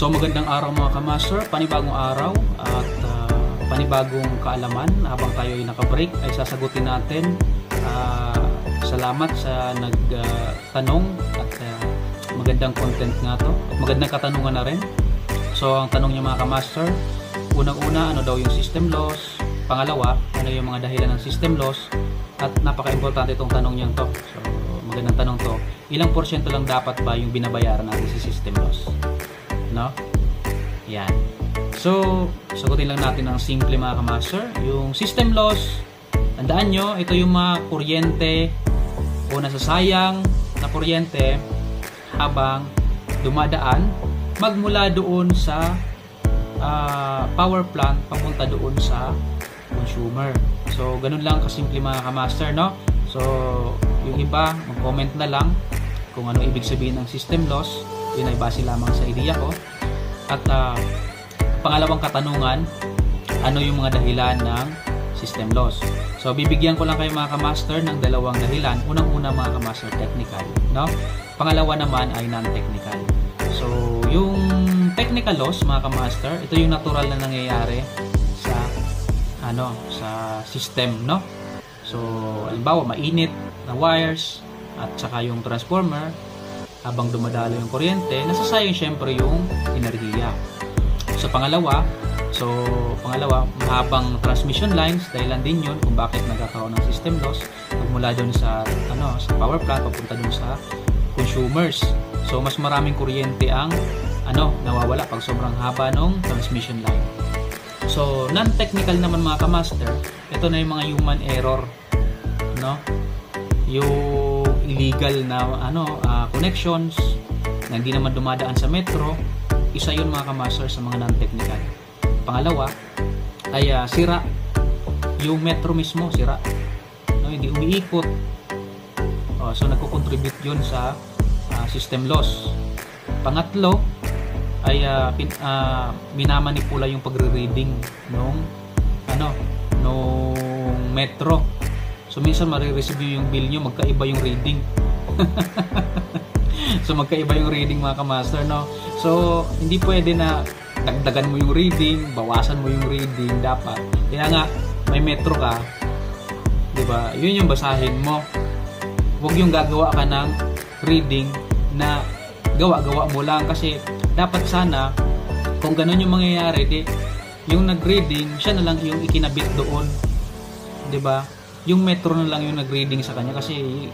So magandang araw mga kamaster, panibagong araw at panibagong kaalaman. Habang tayo ay naka-break ay sasagutin natin. Salamat sa nagtanong at magandang content nga to. Magandang katanungan na rin. So ang tanong niya mga kamaster, unang-una ano daw yung system loss, pangalawa ano yung mga dahilan ng system loss, at napaka-importante itong tanong niya to. So magandang tanong to, ilang porsyento lang dapat ba yung binabayaran natin sa system loss? No? Yan. So, sagutin lang natin ng simple mga kamaster. Yung system loss, tandaan nyo, ito yung mga kuryente o nasasayang na kuryente habang dumadaan magmula doon sa power plant papunta doon sa consumer. So, ganun lang kasimple mga kamaster, no? So, yung iba, mag-comment na lang kung ano ibig sabihin ng system loss. Yun ay base lamang sa ideya ko. At pangalawang katanungan, ano yung mga dahilan ng system loss? So bibigyan ko lang kayo mga kamaster ng dalawang dahilan. Unang-una mga kamaster, technical, no? Pangalawa naman ay non-technical. So yung technical loss mga kamaster, ito yung natural na nangyayari sa sa system, no? So halimbawa mainit na wires at saka yung transformer, habang dumadalo yung kuryente, nasasayang syempre yung enerhiya. So pangalawa, mahabang transmission lines, dahilan din yun kung bakit nagkakaroon ng system loss mula doon sa sa power plant papunta doon sa consumers. So mas maraming kuryente ang nawawala pag sobrang haba ng transmission line. So non-technical naman mga kamaster, ito na yung mga human error, no? Yung illegal na connections na hindi naman dumadaan sa metro, isa yun mga kamaster sa mga non-technical. Pangalawa ay sira yung metro mismo, sira, no, hindi umiikot. So nagko-contribute yun sa system loss. Pangatlo ay minamanipula yung pagre-reading nung metro. So minsan marireceive yung bill nyo, magkaiba yung reading. So magkaiba yung reading mga kamaster, no? So hindi pwede na dagdagan mo yung reading, bawasan mo yung reading, dapat. Kaya nga may metro ka, 'di ba? Yun yung basahin mo. Huwag yung gagawa ka ng reading na gawa-gawa mo lang, kasi dapat sana kung ganun yung mangyayari, yung nag-reading, siya na lang yung ikinabit doon. 'Di ba? Yung metro na lang yung nag-reading sa kanya, kasi